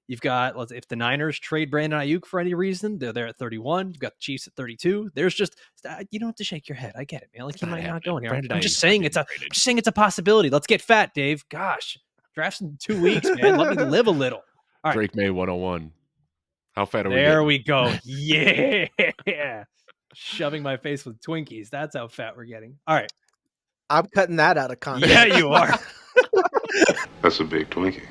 You've got, if the Niners trade Brandon Ayuk for any reason, they're there at 31. You've got the Chiefs at 32. There's just, you don't have to shake your head. I get it, man. Like, he might not go here. I'm just saying it's a possibility. Let's get fat, Dave. Gosh, drafts in 2 weeks, man. Let me live a little. All right. Drake May 101. How fat are we? There we go. Yeah. Shoving my face with Twinkies. That's how fat we're getting. All right. I'm cutting that out of context. Yeah, you are. That's a big Twinkie.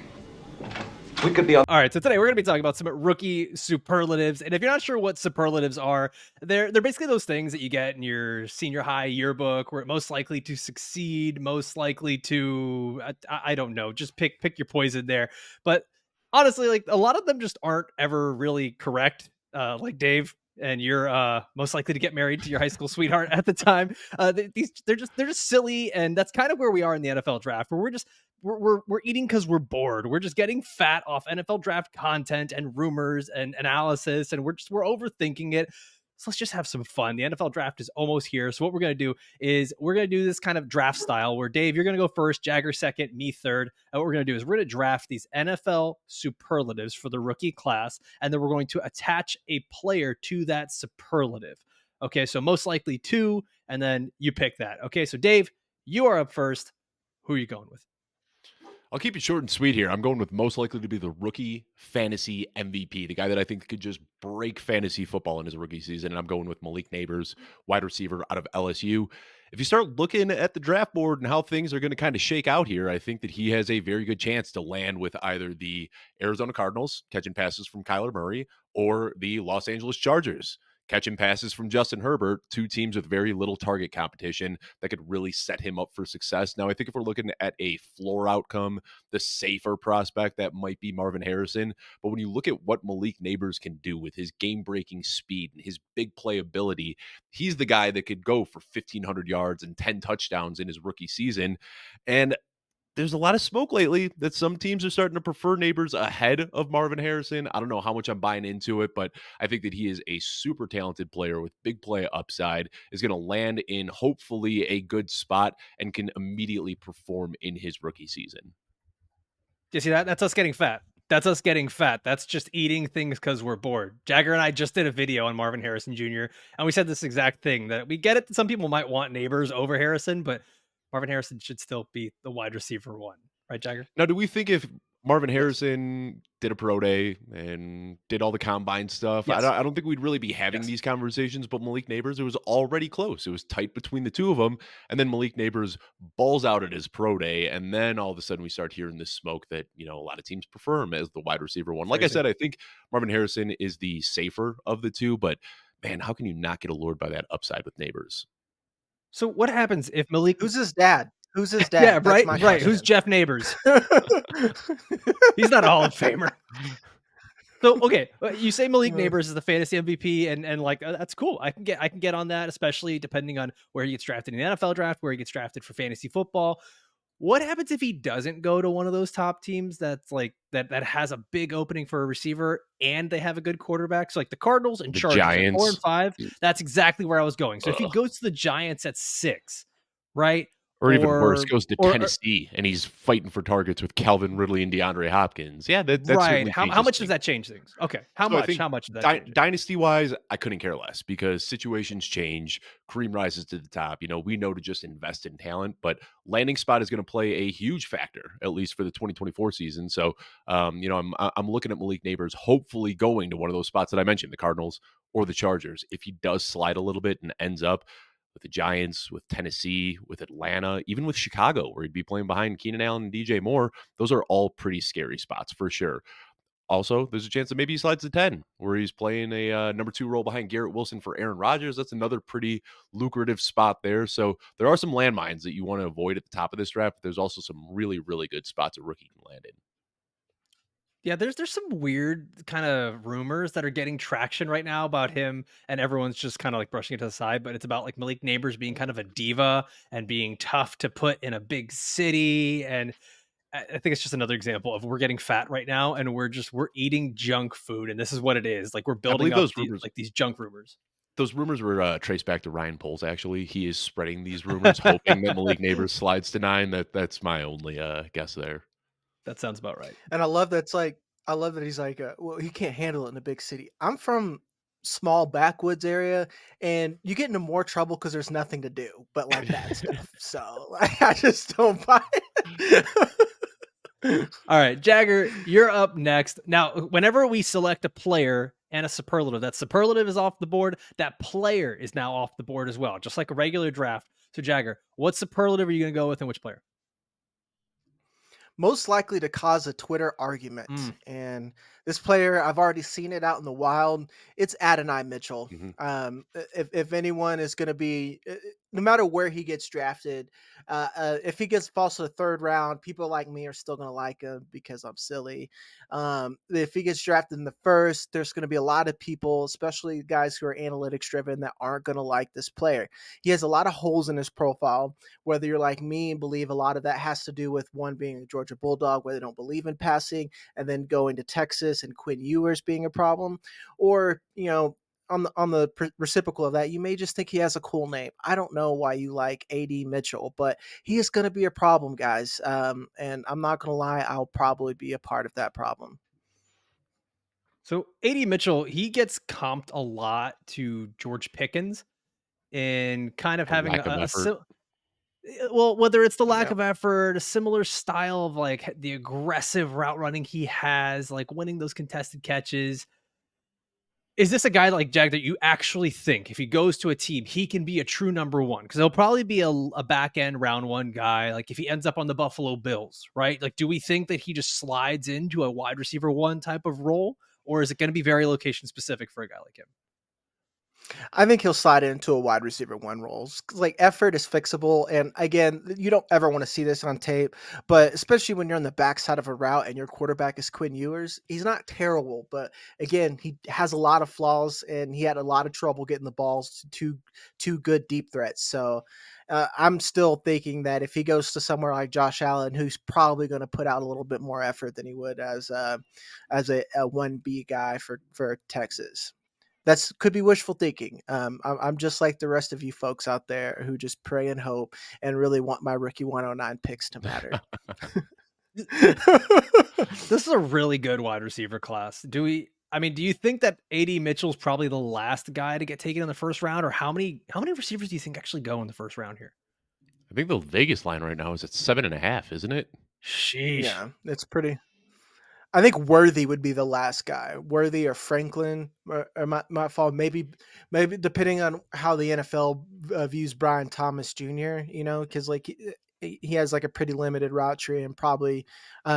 We could be on. All right, so today we're going to be talking about some rookie superlatives. And if you're not sure what superlatives are, they're basically those things that you get in your senior high yearbook where most likely to succeed, most likely to, I don't know, just pick your poison there. But honestly, like, a lot of them just aren't ever really correct. Like Dave, and you're most likely to get married to your high school sweetheart at the time. They're just silly, and that's kind of where we are in the NFL draft, where we're eating because we're bored. We're just getting fat off NFL draft content and rumors and analysis, and we're overthinking it. So let's just have some fun. The NFL draft is almost here. So what we're going to do is we're going to do this kind of draft style where, Dave, you're going to go first, Jagger second, me third. And what we're going to do is we're going to draft these NFL superlatives for the rookie class, and then we're going to attach a player to that superlative. Okay, so most likely two, and then you pick that. Okay, so Dave, you are up first. Who are you going with? I'll keep it short and sweet here. I'm going with most likely to be the rookie fantasy MVP, the guy that I think could just break fantasy football in his rookie season. And I'm going with Malik Nabers, wide receiver out of LSU. If you start looking at the draft board and how things are going to kind of shake out here, I think that he has a very good chance to land with either the Arizona Cardinals, catching passes from Kyler Murray, or the Los Angeles Chargers, catching passes from Justin Herbert, two teams with very little target competition that could really set him up for success. Now, I think if we're looking at a floor outcome, the safer prospect, that might be Marvin Harrison. But when you look at what Malik Nabers can do with his game-breaking speed and his big play ability, he's the guy that could go for 1,500 yards and 10 touchdowns in his rookie season. And there's a lot of smoke lately that some teams are starting to prefer Nabers ahead of Marvin Harrison. I don't know how much I'm buying into it, but I think that he is a super talented player with big play upside, is going to land in hopefully a good spot and can immediately perform in his rookie season. You see that? That's us getting fat. That's just eating things because we're bored. Jagger and I just did a video on Marvin Harrison Jr., and we said this exact thing, that we get it that some people might want Nabers over Harrison, but Marvin Harrison should still be the wide receiver one, right, Jagger? Now, do we think if Marvin Harrison did a pro day and did all the combine stuff, yes, I don't think we'd really be having these conversations, but Malik Nabers, it was already close. It was tight between the two of them, and then Malik Nabers balls out at his pro day, and then all of a sudden we start hearing this smoke that, a lot of teams prefer him as the wide receiver one. Like I said, I think Marvin Harrison is the safer of the two, but man, how can you not get allured by that upside with Nabers? So what happens if Malik... Who's his dad? Yeah, right. Who's Jeff Nabers? He's not a Hall of Famer. So, okay, you say Malik Nabers is the fantasy MVP, and like, that's cool. I can get on that, especially depending on where he gets drafted in the NFL draft, where he gets drafted for fantasy football. What happens if he doesn't go to one of those top teams that's like that has a big opening for a receiver and they have a good quarterback? So like the Cardinals and Chargers at 4 and 5. That's exactly where I was going. So if he goes to the Giants at 6, right? Or even worse, goes to Tennessee and he's fighting for targets with Calvin Ridley and DeAndre Hopkins. Yeah, that's right. How much does that change things? Okay, how much does that Dynasty-wise, I couldn't care less because situations change. Kareem rises to the top. We know to just invest in talent, but landing spot is going to play a huge factor, at least for the 2024 season. So, I'm looking at Malik Nabers hopefully going to one of those spots that I mentioned, the Cardinals or the Chargers. If he does slide a little bit and ends up with the Giants, with Tennessee, with Atlanta, even with Chicago, where he'd be playing behind Keenan Allen and DJ Moore, those are all pretty scary spots for sure. Also, there's a chance that maybe he slides to 10, where he's playing a number 2 role behind Garrett Wilson for Aaron Rodgers. That's another pretty lucrative spot there. So there are some landmines that you want to avoid at the top of this draft, but there's also some really, really good spots a rookie can land in. Yeah, there's some weird kind of rumors that are getting traction right now about him, and everyone's just kind of like brushing it to the side, but it's about like Malik Nabers being kind of a diva and being tough to put in a big city. And I think it's just another example of we're getting fat right now, and we're eating junk food, and this is what it is. Like, we're building up these junk rumors. Those rumors were traced back to Ryan Poles, actually. He is spreading these rumors, hoping that Malik Nabers slides to 9. That's my only guess there. That sounds about right. And I love that's like I love that he's like, well, he can't handle it in a big city. I'm from small backwoods area, and you get into more trouble because there's nothing to do but like bad stuff. So like, I just don't buy it. All right, Jagger, you're up next. Now, whenever we select a player and a superlative, that superlative is off the board. That player is now off the board as well, just like a regular draft. So, Jagger, what superlative are you going to go with and which player? Most likely to cause a Twitter argument. And this player, I've already seen it out in the wild. It's Adonai Mitchell. If anyone is going to be, no matter where he gets drafted, if he falls to the third round, people like me are still going to like him because I'm silly. If he gets drafted in the first, there's going to be a lot of people, especially guys who are analytics driven, that aren't going to like this player. He has a lot of holes in his profile. Whether you're like me and believe a lot of that has to do with one being a Georgia Bulldog, where they don't believe in passing, and then going to Texas and Quinn Ewers being a problem, or on the reciprocal of that, you may just think he has a cool name. I don't know why you like AD Mitchell, but he is going to be a problem, guys. And I'm not going to lie, I'll probably be a part of that problem. So AD Mitchell, he gets comped a lot to George Pickens in kind of having well, whether it's the lack of effort, a similar style of like the aggressive route running he has, like winning those contested catches. Is this a guy like Jag that you actually think if he goes to a team, he can be a true number one? Because he'll probably be a back end round one guy. Like if he ends up on the Buffalo Bills, right? Like, do we think that he just slides into a wide receiver one type of role? Or is it going to be very location specific for a guy like him? I think he'll slide into a wide receiver one role. Like effort is fixable. And again, you don't ever want to see this on tape, but especially when you're on the backside of a route and your quarterback is Quinn Ewers, he's not terrible, but again, he has a lot of flaws and he had a lot of trouble getting the balls to two good deep threats. So I'm still thinking that if he goes to somewhere like Josh Allen, who's probably going to put out a little bit more effort than he would as a 1B guy for Texas. That's could be wishful thinking. I'm just like the rest of you folks out there who just pray and hope and really want my rookie 109 picks to matter. This is a really good wide receiver class. Do you think that AD Mitchell's probably the last guy to get taken in the first round, or how many receivers do you think actually go in the first round here? I think the Vegas line right now is at 7.5, isn't it? Sheesh. Yeah, it's pretty. I think Worthy would be the last guy. Worthy or Franklin or might fall. Maybe depending on how the NFL views Brian Thomas Jr., because like he has like a pretty limited route tree and probably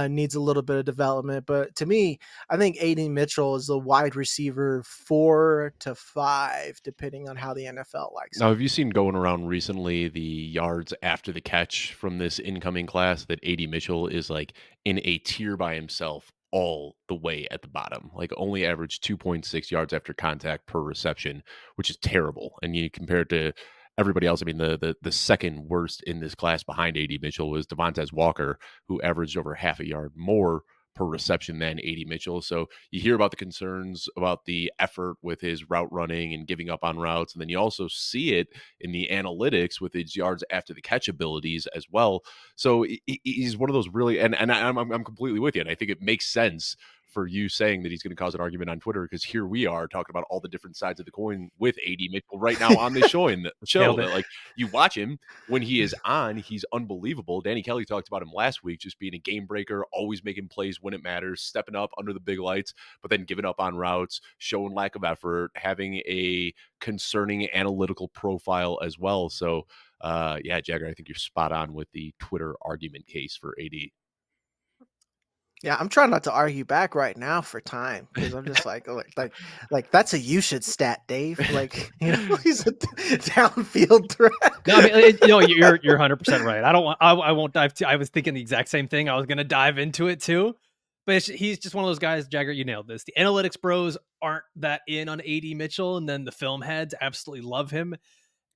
needs a little bit of development. But to me, I think AD Mitchell is the wide receiver 4 to 5, depending on how the NFL likes Now, him. have you seen going around recently the yards after the catch from this incoming class that AD Mitchell is like in a tier by himself all the way at the bottom, like only averaged 2.6 yards after contact per reception, which is terrible. And you compare it to everybody else. I mean, the second worst in this class behind AD Mitchell was Devontae Walker, who averaged over half a yard more per reception than AD Mitchell. So you hear about the concerns about the effort with his route running and giving up on routes. And then you also see it in the analytics with his yards after the catch abilities as well. So he's one of those really, and I'm completely with you. And I think it makes sense for you saying that he's going to cause an argument on Twitter, because here we are talking about all the different sides of the coin with AD Mitchell right now on this show. That like you watch him when he is on, he's unbelievable. Danny Kelly talked about him last week, just being a game breaker, always making plays when it matters, stepping up under the big lights, but then giving up on routes, showing lack of effort, having a concerning analytical profile as well. So yeah, Jagger, I think you're spot on with the Twitter argument case for AD. Yeah, I'm trying not to argue back right now for time, because I'm just like that's a you should stat, Dave. Like, he's a downfield threat. No, I mean, you're 100% right. I won't dive too. I was thinking the exact same thing. I was going to dive into it too, but he's just one of those guys. Jagger, you nailed this. The analytics bros aren't that in on AD Mitchell, and then the film heads absolutely love him.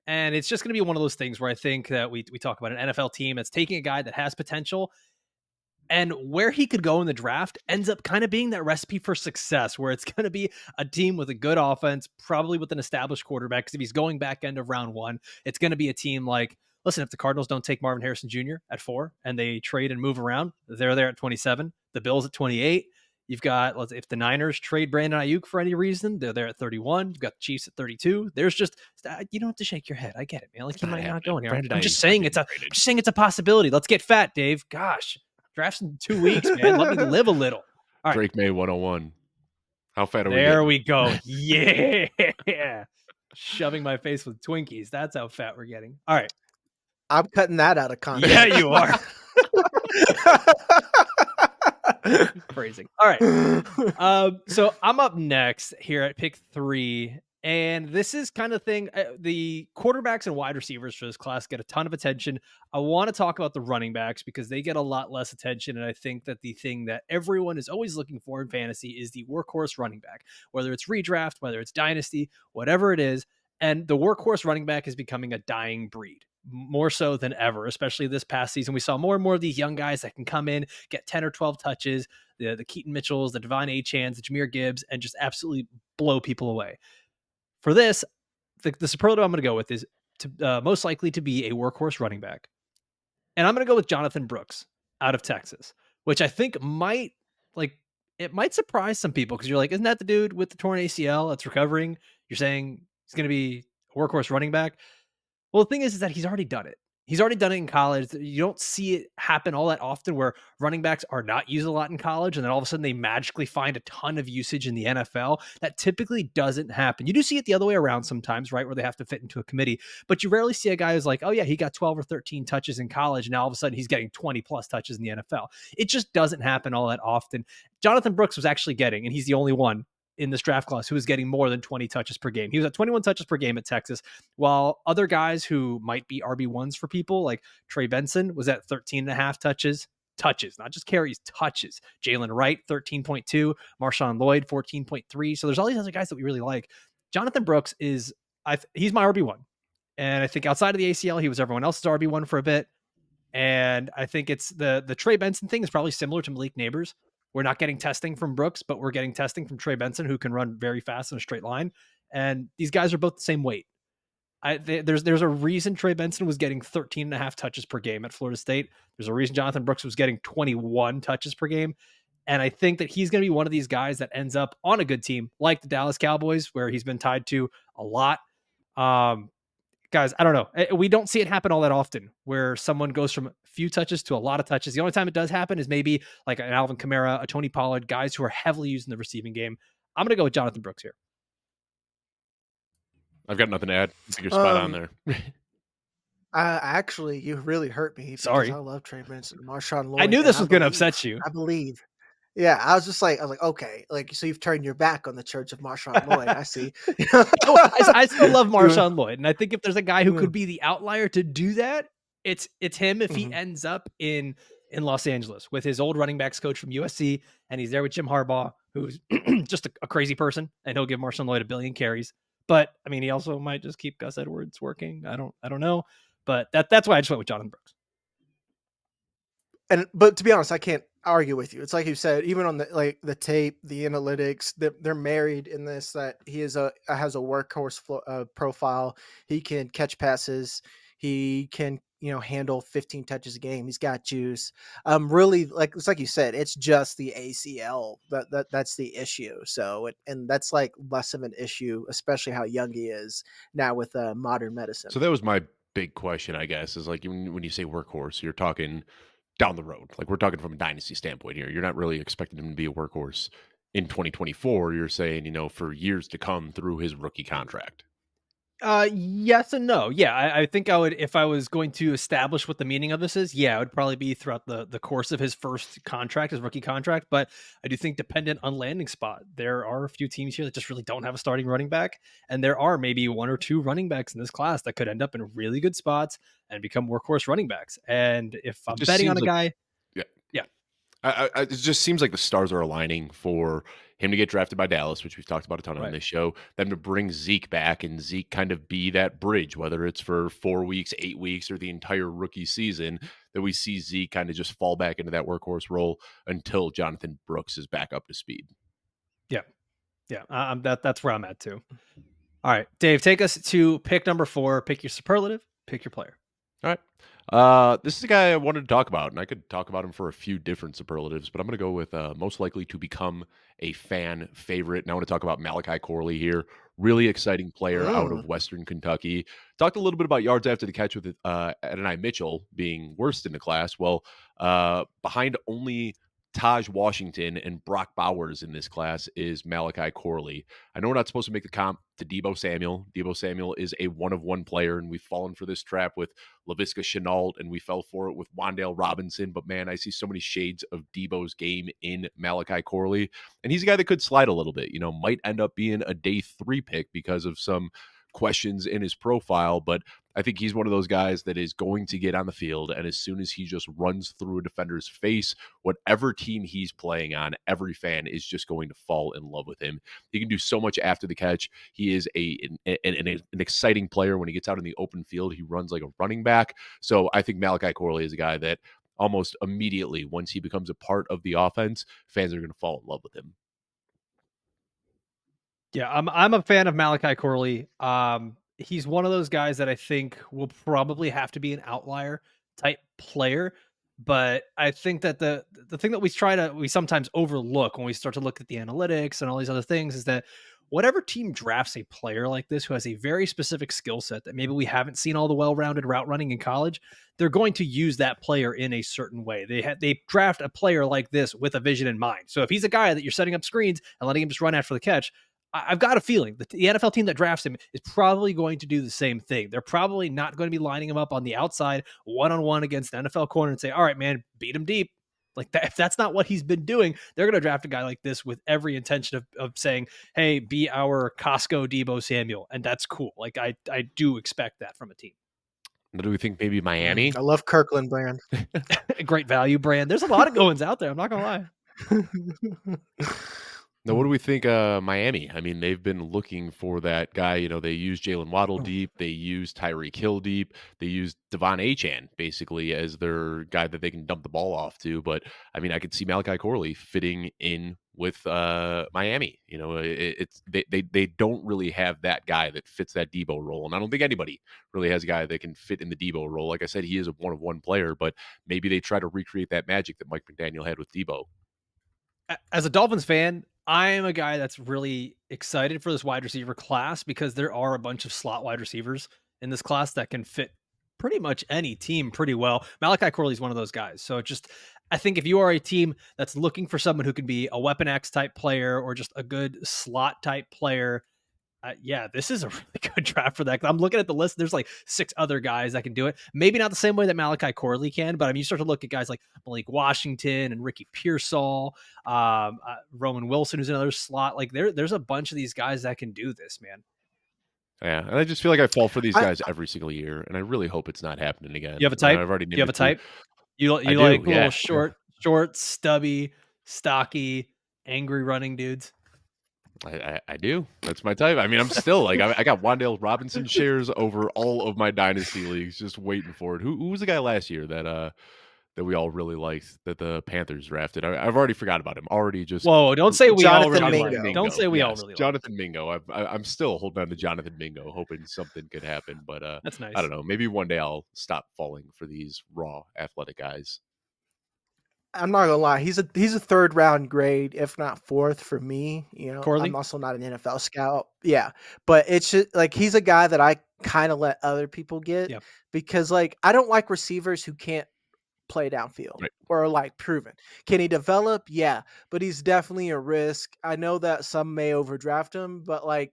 And it's just going to be one of those things where I think that we talk about an NFL team that's taking a guy that has potential, and where he could go in the draft ends up kind of being that recipe for success, where it's going to be a team with a good offense, probably with an established quarterback. Because if he's going back end of round one, it's going to be a team like, listen, if the Cardinals don't take Marvin Harrison Jr. at 4 and they trade and move around, they're there at 27, the Bills at 28. You've got, if the Niners trade Brandon Ayuk for any reason, they're there at 31. You've got the Chiefs at 32. There's just, you don't have to shake your head. I get it, man. Like, he might not go here. I'm just saying it's a possibility. Let's get fat, Dave. Gosh, drafts in 2 weeks, man. Let me live a little. All right. Drake May 101. How fat are we? There we go. Yeah. Shoving my face with Twinkies. That's how fat we're getting. All right. I'm cutting that out of context. Yeah, you are. Phrasing. All right. So I'm up next here at pick 3. And this is kind of thing. The quarterbacks and wide receivers for this class get a ton of attention. I want to talk about the running backs because they get a lot less attention. And I think that the thing that everyone is always looking for in fantasy is the workhorse running back, whether it's redraft, whether it's dynasty, whatever it is. And the workhorse running back is becoming a dying breed, more so than ever, especially this past season. We saw more and more of these young guys that can come in, get 10 or 12 touches, the Keaton Mitchells, the Devon Achans, the Jahmyr Gibbs, and just absolutely blow people away. For this, the superlative I'm going to go with is most likely to be a workhorse running back. And I'm going to go with Jonathan Brooks out of Texas, which I think might surprise some people because you're like, isn't that the dude with the torn ACL that's recovering? You're saying he's going to be a workhorse running back? Well, the thing is that he's already done it. He's already done it in college. You don't see it happen all that often where running backs are not used a lot in college and then all of a sudden they magically find a ton of usage in the NFL. That typically doesn't happen. You do see it the other way around sometimes, right, where they have to fit into a committee, but you rarely see a guy who's like, oh yeah, he got 12 or 13 touches in college and now all of a sudden he's getting 20 plus touches in the NFL. It just doesn't happen all that often. Jonathan Brooks was actually getting, and he's the only one in this draft class who was getting more than 20 touches per game. He was at 21 touches per game at Texas, while other guys who might be RB1s for people like Trey Benson was at 13 and a half touches, not just carries, touches. Jalen Wright, 13.2, Marshawn Lloyd, 14.3. So there's all these other guys that we really like. Jonathan Brooks he's my RB1. And I think outside of the ACL, he was everyone else's RB1 for a bit. And I think it's the Trey Benson thing is probably similar to Malik Nabers. We're not getting testing from Brooks, but we're getting testing from Trey Benson, who can run very fast in a straight line. And these guys are both the same weight. There's a reason Trey Benson was getting 13 and a half touches per game at Florida State. There's a reason Jonathan Brooks was getting 21 touches per game. And I think that he's going to be one of these guys that ends up on a good team like the Dallas Cowboys, where he's been tied to a lot. Guys, I don't know. We don't see it happen all that often where someone goes from few touches to a lot of touches. The only time it does happen is maybe like an Alvin Kamara, a Tony Pollard, guys who are heavily used in the receiving game. I'm going to go with Jonathan Brooks here. I've got nothing to add. I think you're spot on there. Actually, you really hurt me. Sorry. I love Trey Benson, Marshawn Lloyd. I knew this was going to upset you. I believe. Yeah, I was like, okay, so you've turned your back on the Church of Marshawn Lloyd. I see. I still love Marshawn Lloyd, and I think if there's a guy who could be the outlier to do that, it's him. If he ends up in Los Angeles with his old running backs coach from USC, and he's there with Jim Harbaugh, who's just a crazy person, and he'll give Marshawn Lloyd 1 billion carries. But I mean, he also might just keep Gus Edwards working. I don't know, but that's why I just went with Jonathan Brooks. But to be honest, I can't argue with you. It's like you said, even on the tape, the analytics, they're married in this, that he has a workhorse profile. He can catch passes. He can, handle 15 touches a game. He's got juice. Really, it's like you said, it's just the ACL that's the issue. So, and that's like less of an issue, especially how young he is now with modern medicine. So that was my big question, I guess, is like when you say workhorse, you're talking down the road. Like we're talking from a dynasty standpoint here. You're not really expecting him to be a workhorse in 2024. You're saying, for years to come through his rookie contract. Yes and no. Yeah, I think I would, if I was going to establish what the meaning of this is, it would probably be throughout the course of his first contract, his rookie contract. But I do think dependent on landing spot, there are a few teams here that just really don't have a starting running back. And there are maybe 1 or 2 running backs in this class that could end up in really good spots and become workhorse running backs. And if I'm betting on a guy, it just seems like the stars are aligning for him to get drafted by Dallas, which we've talked about a ton on this show, them to bring Zeke back and Zeke kind of be that bridge, whether it's for 4 weeks, 8 weeks, or the entire rookie season, that we see Zeke kind of just fall back into that workhorse role until Jonathan Brooks is back up to speed. Yeah. That's where I'm at too. All right, Dave, take us to pick number 4. Pick your superlative, pick your player. All right. This is a guy I wanted to talk about, and I could talk about him for a few different superlatives, but I'm going to go with most likely to become a fan favorite. And I want to talk about Malachi Corley here. Really exciting player out Mm. of Western Kentucky. Talked a little bit about yards after the catch with Adonai Mitchell being worst in the class. Well, behind only Taj Washington and Brock Bowers in this class is Malachi Corley. I know we're not supposed to make the comp to Deebo Samuel. Deebo Samuel is a one-of-one player, and we've fallen for this trap with Laviska Shenault, and we fell for it with Wan'Dale Robinson. But man, I see so many shades of Deebo's game in Malachi Corley, and he's a guy that could slide a little bit. Might end up being a day 3 pick because of some questions in his profile, but I think he's one of those guys that is going to get on the field, and as soon as he just runs through a defender's face, whatever team he's playing on, every fan is just going to fall in love with him. He can do so much after the catch. He is an exciting player when he gets out in the open field. He runs like a running back. So I think Malachi Corley is a guy that almost immediately, once he becomes a part of the offense, fans are going to fall in love with him. Yeah, I'm a fan of Malachi Corley. He's one of those guys that I think will probably have to be an outlier type player. But I think that the thing that we sometimes overlook when we start to look at the analytics and all these other things is that whatever team drafts a player like this who has a very specific skill set that maybe we haven't seen all the well-rounded route running in college, they're going to use that player in a certain way. They draft a player like this with a vision in mind. So if he's a guy that you're setting up screens and letting him just run after the catch, I've got a feeling that the NFL team that drafts him is probably going to do the same thing. They're probably not going to be lining him up on the outside one-on-one against an NFL corner and say, all right, man, beat him deep. Like that, if that's not what he's been doing, they're going to draft a guy like this with every intention of saying, hey, be our Costco Deebo Samuel. And that's cool. Like I do expect that from a team. Do we think maybe Miami? I love Kirkland brand. A great value brand. There's a lot of goings out there. I'm not going to lie. Now, what do we think Miami? I mean, they've been looking for that guy. They use Jalen Waddle deep. They use Tyreek Hill deep. They use Devon Achane basically as their guy that they can dump the ball off to. But, I mean, I could see Malachi Corley fitting in with Miami. They don't really have that guy that fits that Deebo role. And I don't think anybody really has a guy that can fit in the Deebo role. Like I said, he is a one-of-one player, but maybe they try to recreate that magic that Mike McDaniel had with Deebo. As a Dolphins fan, I am a guy that's really excited for this wide receiver class because there are a bunch of slot wide receivers in this class that can fit pretty much any team pretty well. Malachi Corley is one of those guys. So I think if you are a team that's looking for someone who can be a Weapon X type player or just a good slot type player, yeah, this is a really good draft for that. I'm looking at the list. There's like 6 other guys that can do it. Maybe not the same way that Malachi Corley can, but I mean, you start to look at guys like Malik Washington and Ricky Pearsall, Roman Wilson, who's another slot. Like there's a bunch of these guys that can do this, man. Yeah, and I just feel like I fall for these guys every single year, and I really hope it's not happening again. You have a type? I've already you have a type? You like yeah. little short, stubby, stocky, angry running dudes? I do. That's my type. I mean, I'm still like I got Wan'Dale Robinson shares over all of my dynasty leagues, just waiting for it. Who was the guy last year that we all really liked that the Panthers drafted? I've already forgot about him. Already just whoa! Don't say we all Jonathan really Mingo. like. Don't say we all really like. Jonathan Mingo. I'm still holding on to Jonathan Mingo, hoping something could happen. But That's nice. I don't know. Maybe one day I'll stop falling for these raw athletic guys. I'm not gonna lie, he's a 3rd round grade, if not 4th for me. Corley? I'm also not an NFL scout. Yeah, but it's just like he's a guy that I kind of let other people get because like I don't like receivers who can't play downfield or like proven. Can he develop? Yeah, but he's definitely a risk. I know that some may overdraft him, but like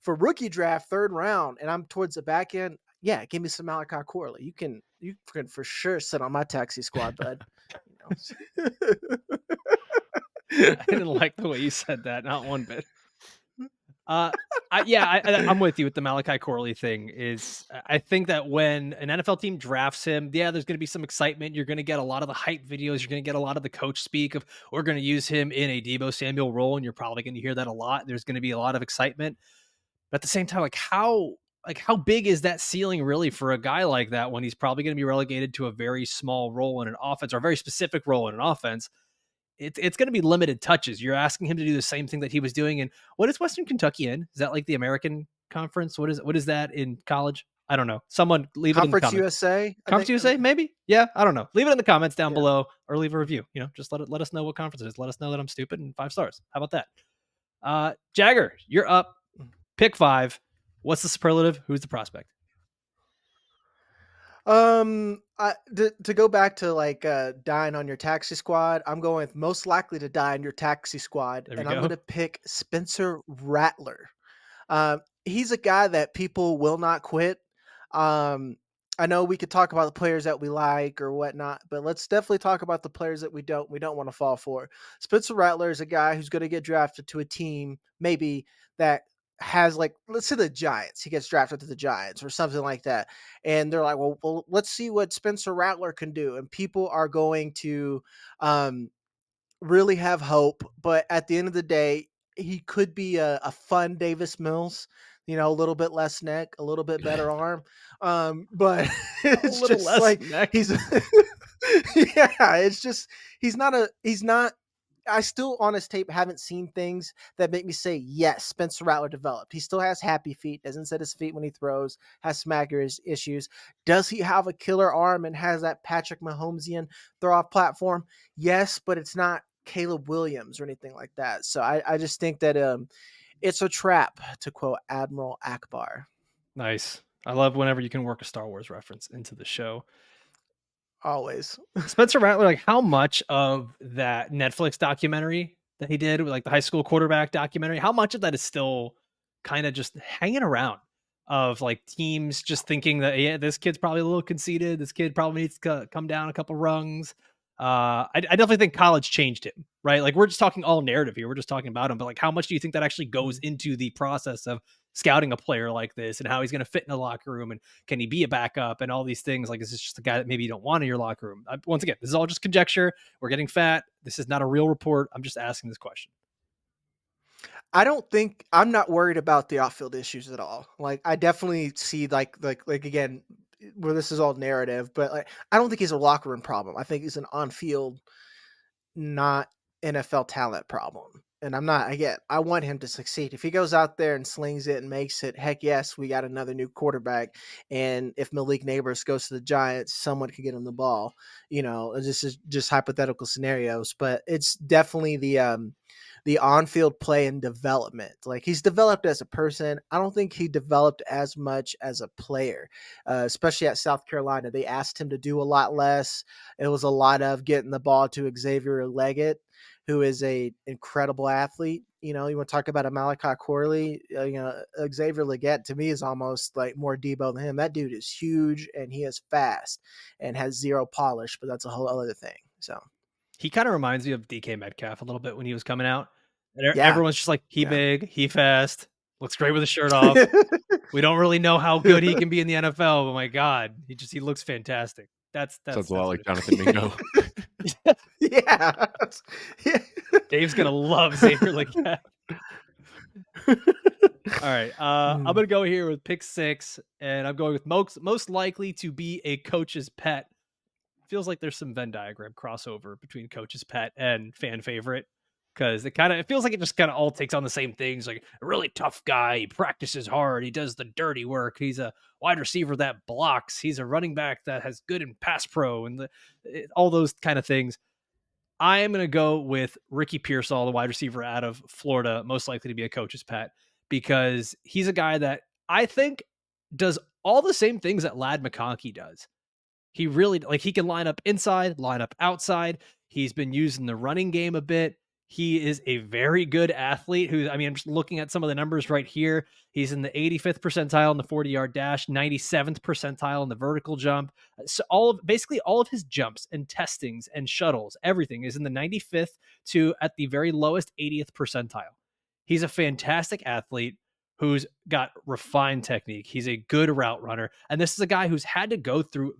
for rookie draft 3rd round, and I'm towards the back end. Yeah, give me some Malachi Corley. You can for sure sit on my taxi squad, bud. I didn't like the way you said that, not one bit. I'm with you with the Malachi Corley thing. I think that when an NFL team drafts him, there's going to be some excitement. You're going to get a lot of the hype videos. You're going to get a lot of the coach speak of we're going to use him in a Deebo Samuel role, and you're probably going to hear that a lot. There's going to be a lot of excitement, but at the same time, how big is that ceiling really for a guy like that when he's probably going to be relegated to a very small role in an offense or a very specific role in an offense? It's going to be limited touches. You're asking him to do the same thing that he was doing. And what is Western Kentucky in? Is that like the American Conference? What is that in college? I don't know. Someone leave it in the Conference comments. USA? Conference USA, maybe? Yeah, I don't know. Leave it in the comments down below or leave a review. Just let us know what conference it is. Let us know that I'm stupid and 5 stars. How about that? Jagger, you're up. Pick 5. What's the superlative? Who's the prospect? To go back to dying on your taxi squad, I'm going with most likely to die on your taxi squad, and I'm going to pick Spencer Rattler. He's a guy that people will not quit. I know we could talk about the players that we like or whatnot, but let's definitely talk about the players that we don't want to fall for. Spencer Rattler is a guy who's going to get drafted to a team maybe that has, like, let's say the Giants. He gets drafted to the Giants or something like that. And they're like, well, let's see what Spencer Rattler can do. And people are going to really have hope. But at the end of the day, he could be a fun Davis Mills, a little bit less neck, a little bit better arm. But it's just like neck. he's yeah, it's just he's not. I still on his tape haven't seen things that make me say, yes, Spencer Rattler developed. He still has happy feet, doesn't set his feet when he throws, has some accuracy issues. Does he have a killer arm and has that Patrick Mahomesian throw off platform? Yes, but it's not Caleb Williams or anything like that. So I just think that it's a trap, to quote Admiral Akbar. Nice. I love whenever you can work a Star Wars reference into the show. Always. Spencer Rattler, like, how much of that Netflix documentary that he did with, like, the high school quarterback documentary, how much of that is still kind of just hanging around of, like, teams just thinking that, yeah, this kid's probably a little conceited. This kid probably needs to come down a couple rungs. I definitely think college changed him, right? Like, we're just talking all narrative here. We're just talking about him, but, like, how much do you think that actually goes into the process of scouting a player like this and how he's going to fit in a locker room and can he be a backup and all these things? Like, is this just a guy that maybe you don't want in your locker room? Once again, this is all just conjecture. We're getting fat. This is not a real report. I'm just asking this question. I'm not worried about the off-field issues at all. Like, I definitely see like again, where this is all narrative, but like, I don't think he's a locker room problem. I think he's an on-field, not NFL talent problem. And I want him to succeed. If he goes out there and slings it and makes it, heck yes, we got another new quarterback. And if Malik Nabers goes to the Giants, someone could get him the ball. This is just hypothetical scenarios, but it's definitely the on-field play and development. Like, he's developed as a person. I don't think he developed as much as a player, especially at South Carolina. They asked him to do a lot less. It was a lot of getting the ball to Xavier Leggett, who is a incredible athlete. You want to talk about a Malachi Corley, Xavier Leggett to me is almost like more Debo than him. That dude is huge and he is fast and has zero polish, but that's a whole other thing. So he kind of reminds me of DK Metcalf a little bit when he was coming out. And everyone's just like, he big, he fast, looks great with his shirt off. We don't really know how good he can be in the NFL, but my God, he looks fantastic. That's sounds a lot like Jonathan Mingo. Yeah. Dave's gonna love Xavier like that. All right. I'm gonna go here with pick 6, and I'm going with most likely to be a coach's pet. Feels like there's some Venn diagram crossover between coach's pet and fan favorite, because it feels like it just kind of all takes on the same things. Like, a really tough guy, he practices hard, he does the dirty work, he's a wide receiver that blocks, he's a running back that has good in pass pro, and all those kind of things. I am going to go with Ricky Pearsall, the wide receiver out of Florida, most likely to be a coach's pet, because he's a guy that I think does all the same things that Ladd McConkey does. He really, like, he can line up inside, line up outside. He's been used in the running game a bit. He is a very good athlete I'm just looking at some of the numbers right here. He's in the 85th percentile in the 40-yard dash, 97th percentile in the vertical jump. So basically all of his jumps and testings and shuttles, everything is in the 95th to, at the very lowest, 80th percentile. He's a fantastic athlete who's got refined technique. He's a good route runner. And this is a guy who's had to go through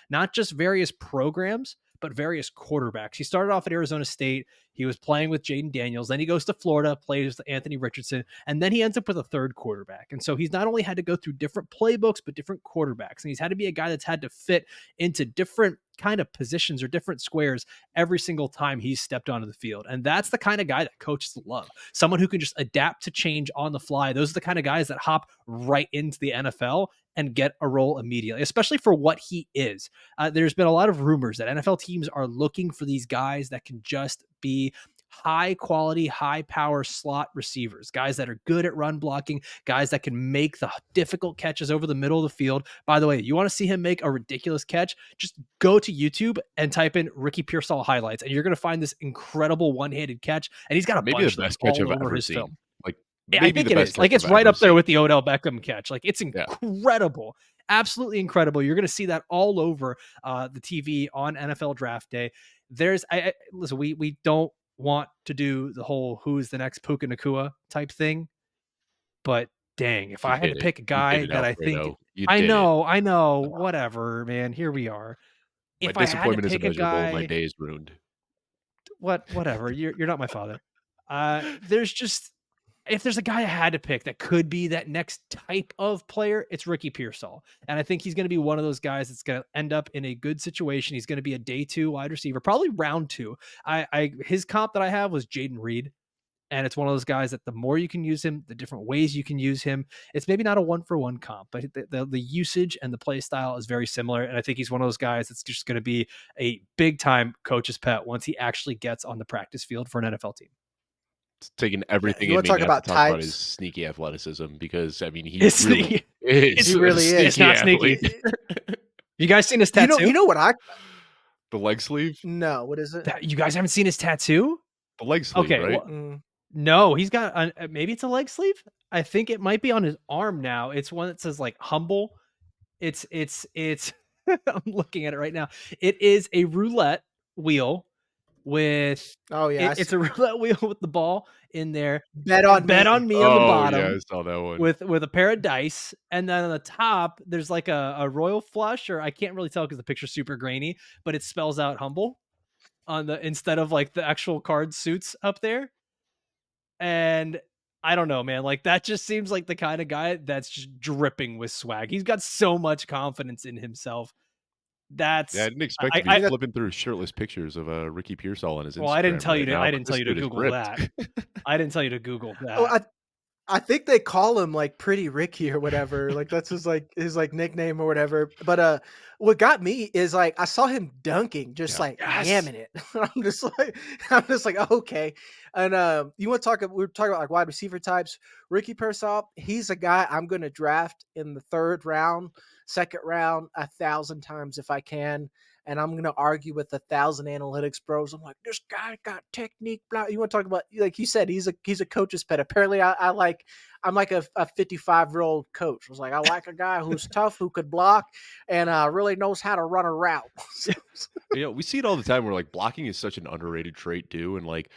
not just various programs, but various quarterbacks. He started off at Arizona State. He was playing with Jayden Daniels. Then he goes to Florida, plays with Anthony Richardson, and then he ends up with a third quarterback. And so he's not only had to go through different playbooks, but different quarterbacks. And he's had to be a guy that's had to fit into different kind of positions or different squares every single time he's stepped onto the field. And that's the kind of guy that coaches love. Someone who can just adapt to change on the fly. Those are the kind of guys that hop right into the NFL and get a role immediately, especially for what he is. There's been a lot of rumors that NFL teams are looking for these guys that can just be high quality, high power slot receivers, guys that are good at run blocking, guys that can make the difficult catches over the middle of the field. By the way, you want to see him make a ridiculous catch? Just go to YouTube and type in Ricky Pearsall highlights, and you're going to find this incredible one-handed catch. And he's got a maybe bunch the of best catch all I've over ever his seen. film. Like, I think it is. Like, it's right up there with the Odell Beckham catch. Like, it's incredible. Absolutely incredible. You're going to see that all over the TV on NFL Draft Day. There's, listen, we don't want to do the whole who's the next Puka Nacua type thing, but dang, if I had to pick a guy that I think, I know, whatever, man, here we are. If my disappointment is immeasurable, my day is ruined. Whatever, you're not my father. There's just, if there's a guy I had to pick that could be that next type of player, it's Ricky Pearsall. And I think he's going to be one of those guys that's going to end up in a good situation. He's going to be a day 2 wide receiver, probably round 2. His comp that I have was Jayden Reed. And it's one of those guys that the more you can use him, the different ways you can use him. It's maybe not a 1-for-1 comp, but the usage and the play style is very similar. And I think he's one of those guys that's just going to be a big time coach's pet once he actually gets on the practice field for an NFL team. It's taking everything you in me talk not about to talk about his sneaky athleticism, because I mean he it's really sneaky. is. He really is. It's not sneaky. You guys seen his tattoo? You know what the leg sleeve? No, what is it? You guys haven't seen his tattoo? The leg sleeve, okay, right? Well, no, he's got maybe it's a leg sleeve. I think it might be on his arm now. It's one that says like humble. It's I'm looking at it right now. It is a roulette wheel with it's a roulette wheel with the ball in there. Bet on me on the bottom. Yeah, I saw that one. With a pair of dice, and then on the top there's like a royal flush, or I can't really tell because the picture's super grainy, but it spells out humble on the instead of like the actual card suits up there. And I don't know, man. Like, that just seems like the kind of guy that's just dripping with swag. He's got so much confidence in himself. I didn't expect to be flipping through shirtless pictures of Ricky Pearsall on his Instagram. Well, I didn't tell you now, I didn't tell you to Google that. I didn't tell you to Google that. Oh, I think they call him like Pretty Ricky or whatever. Like that's his nickname or whatever. But what got me is like I saw him dunking, just yamming it. I'm just like okay. And you want to talk? We were talking about like wide receiver types. Ricky Pearsall, he's a guy I'm going to draft in the 3rd round, 2nd round, 1,000 times if I can. And I'm going to argue with 1,000 analytics bros. I'm like, this guy got technique. Blah. You want to talk about, like you said, he's a coach's pet. Apparently I'm like a 55-year-old coach. I was like, I like a guy who's tough, who could block, and really knows how to run a route. We see it all the time where like blocking is such an underrated trait too. And like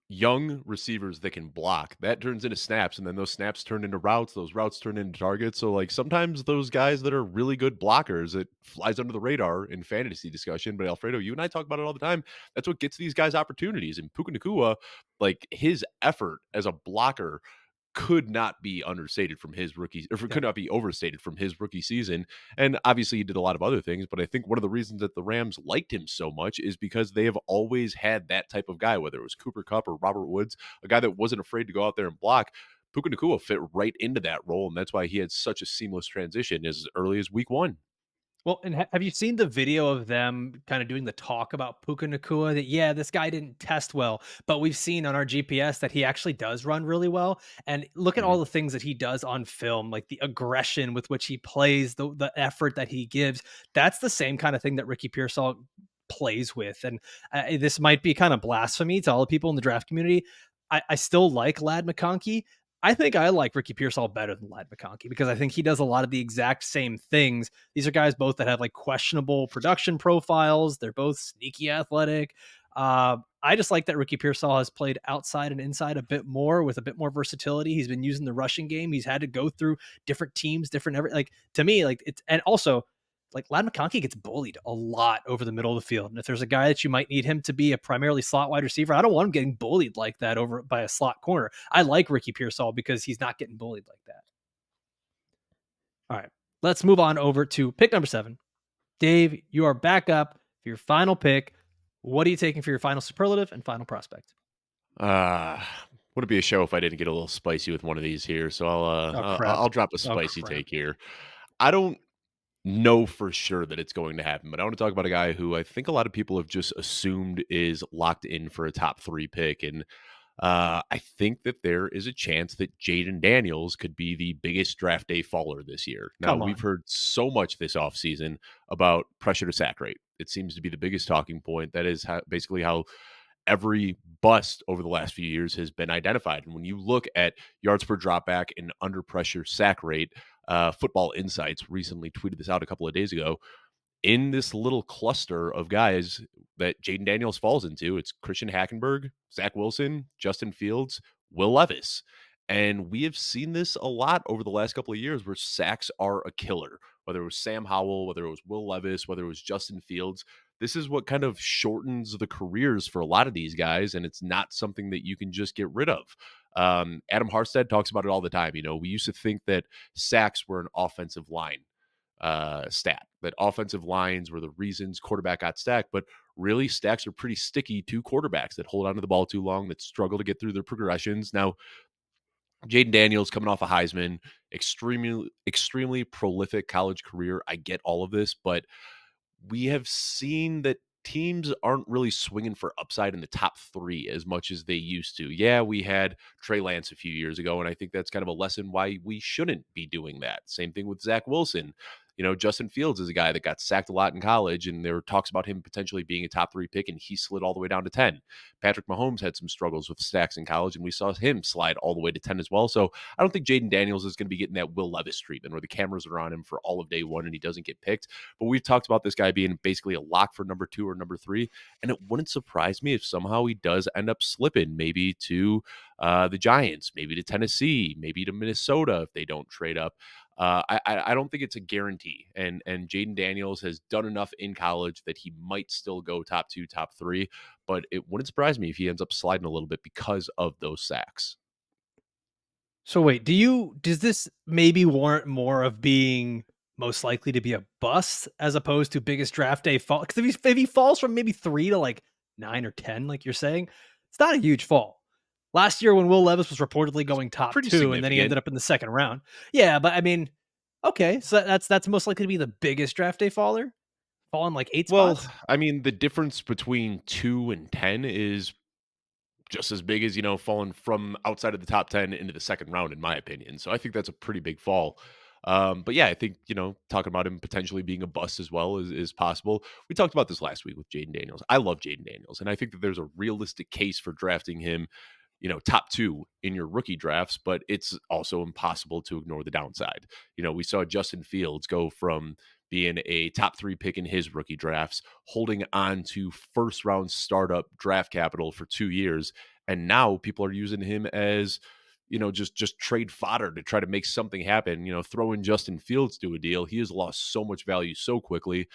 young receivers that can block, that turns into snaps, and then those snaps turn into routes, those routes turn into targets. So like sometimes those guys that are really good blockers, it flies under the radar in fantasy discussion. But Alfredo, you and I talk about it all the time. That's what gets these guys opportunities. And Puka Nacua, like his effort as a blocker could not be understated from his rookie, or could not be overstated from his rookie season. And obviously he did a lot of other things, but I think one of the reasons that the Rams liked him so much is because they have always had that type of guy, whether it was Cooper Kupp or Robert Woods, a guy that wasn't afraid to go out there and block. Puka Nacua fit right into that role, and that's why he had such a seamless transition as early as week 1. Well, and have you seen the video of them kind of doing the talk about Puka Nacua? That, this guy didn't test well, but we've seen on our GPS that he actually does run really well. And look at all the things that he does on film, like the aggression with which he plays, the effort that he gives. That's the same kind of thing that Ricky Pearsall plays with. And this might be kind of blasphemy to all the people in the draft community. I still like Ladd McConkey. I think I like Ricky Pearsall better than Ladd McConkey because I think he does a lot of the exact same things. These are guys both that have like questionable production profiles. They're both sneaky athletic. I just like that Ricky Pearsall has played outside and inside a bit more with a bit more versatility. He's been using the rushing game. He's had to go through different teams, like to me, like it's, and also like Ladd McConkey gets bullied a lot over the middle of the field. And if there's a guy that you might need him to be a primarily slot wide receiver, I don't want him getting bullied like that over by a slot corner. I like Ricky Pearsall because he's not getting bullied like that. All right, let's move on over to pick number 7. Dave, you are back up For your final pick, what are you taking for your final superlative and final prospect? Would it be a show if I didn't get a little spicy with one of these here? So Oh crap! I'll drop a Oh spicy crap! take here. I don't know for sure that it's going to happen, but I want to talk about a guy who I think a lot of people have just assumed is locked in for a top 3 pick, and I think that there is a chance that Jayden Daniels could be the biggest draft day faller this year. Now, Come we've on. heard so much this offseason about pressure to sack rate. It seems to be the biggest talking point. That is basically how every bust over the last few years has been identified. And when you look at yards per dropback and under pressure sack rate, Football Insights recently tweeted this out a couple of days ago. In this little cluster of guys that Jayden Daniels falls into, it's Christian Hackenberg, Zach Wilson, Justin Fields, Will Levis. And we have seen this a lot over the last couple of years where sacks are a killer, whether it was Sam Howell, whether it was Will Levis, whether it was Justin Fields. This is what kind of shortens the careers for a lot of these guys, and it's not something that you can just get rid of. Adam Harstad talks about it all the time. We used to think that sacks were an offensive line stat, that offensive lines were the reasons quarterback got stacked, but really stacks are pretty sticky to quarterbacks that hold onto the ball too long, that struggle to get through their progressions. Now, Jayden Daniels coming off a Heisman, extremely prolific college career. I get all of this, but we have seen that teams aren't really swinging for upside in the top 3 as much as they used to. Yeah, we had Trey Lance a few years ago, and I think that's kind of a lesson why we shouldn't be doing that. Same thing with Zach Wilson. Justin Fields is a guy that got sacked a lot in college, and there were talks about him potentially being a top 3 pick, and he slid all the way down to 10. Patrick Mahomes had some struggles with sacks in college, and we saw him slide all the way to 10 as well. So I don't think Jayden Daniels is going to be getting that Will Levis treatment where the cameras are on him for all of day one and he doesn't get picked. But we've talked about this guy being basically a lock for number 2 or number 3, and it wouldn't surprise me if somehow he does end up slipping maybe to the Giants, maybe to Tennessee, maybe to Minnesota if they don't trade up. I don't think it's a guarantee, and Jayden Daniels has done enough in college that he might still go top 2, top 3, but it wouldn't surprise me if he ends up sliding a little bit because of those sacks. So wait, does this maybe warrant more of being most likely to be a bust as opposed to biggest draft day fall? Because if he falls from maybe 3 to like 9 or 10, like you're saying, it's not a huge fall. Last year when Will Levis was reportedly going top Pretty 2 and then he significant. ended up in the second round. Yeah, but I mean, okay, so that's most likely to be the biggest draft day faller, falling like 8 Well, spots. I mean, the difference between 2 and 10 is just as big as, falling from outside of the top 10 into the second round, in my opinion. So I think that's a pretty big fall. But yeah, I think, talking about him potentially being a bust as well is possible. We talked about this last week with Jayden Daniels. I love Jayden Daniels, and I think that there's a realistic case for drafting him, top 2 in your rookie drafts, but it's also impossible to ignore the downside. We saw Justin Fields go from being a top 3 pick in his rookie drafts, holding on to first round startup draft capital for 2 years. And now people are using him as, just trade fodder to try to make something happen. Throw in Justin Fields to a deal. He has lost so much value so quickly.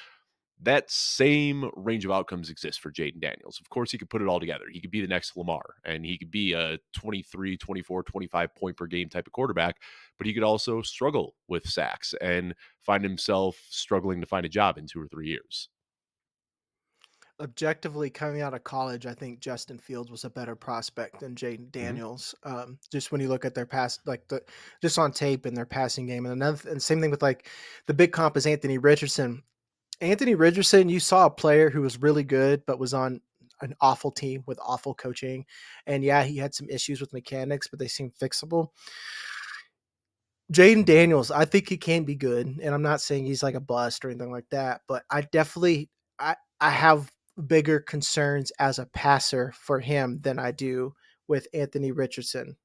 That same range of outcomes exists for Jayden Daniels. Of course, he could put it all together. He could be the next Lamar, and he could be a 23, 24, 25 point per game type of quarterback, but he could also struggle with sacks and find himself struggling to find a job in 2 or 3 years. Objectively, coming out of college, I think Justin Fields was a better prospect than Jayden Mhm. Daniels. Just when you look at their pass, just on tape and their passing game, and same thing with like the big comp is Anthony Richardson. Anthony Richardson, you saw a player who was really good, but was on an awful team with awful coaching. And yeah, he had some issues with mechanics, but they seemed fixable. Jayden Daniels, I think he can be good. And I'm not saying he's like a bust or anything like that, but I have bigger concerns as a passer for him than I do with Anthony Richardson.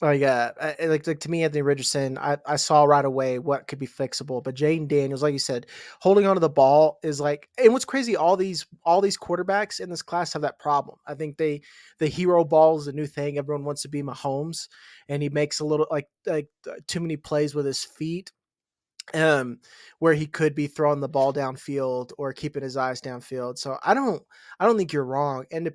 Oh yeah, like to me, Anthony Richardson, I saw right away what could be fixable, but Jayden Daniels, like you said, holding onto the ball is like, and what's crazy, all these quarterbacks in this class have that problem. I think the hero ball is a new thing. Everyone wants to be Mahomes, and he makes a little like too many plays with his feet, um, where he could be throwing the ball downfield or keeping his eyes downfield. So I don't think you're wrong. And to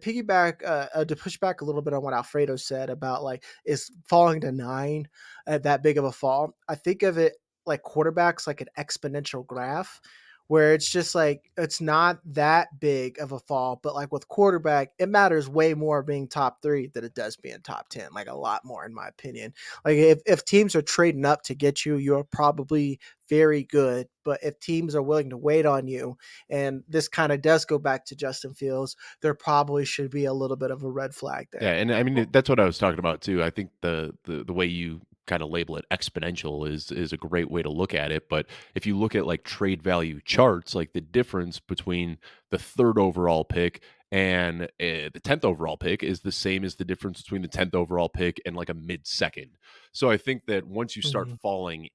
push back a little bit on what Alfredo said about like is falling to 9 that big of a fall. I think of it like quarterbacks like an exponential graph where it's just like it's not that big of a fall, but like with quarterback, it matters way more being top 3 than it does being top 10, like a lot more in my opinion. Like if teams are trading up to get you, you're probably very good. But if teams are willing to wait on you, and this kind of does go back to Justin Fields, there probably should be a little bit of a red flag Yeah, there. and I mean that's what I was talking about too. I think the way you kind of label it exponential is a great way to look at it. But if you look at like trade value charts, like the difference between the 3rd overall pick and the 10th overall pick is the same as the difference between the 10th overall pick and like a mid-second. So I think that once you start Mhm. falling,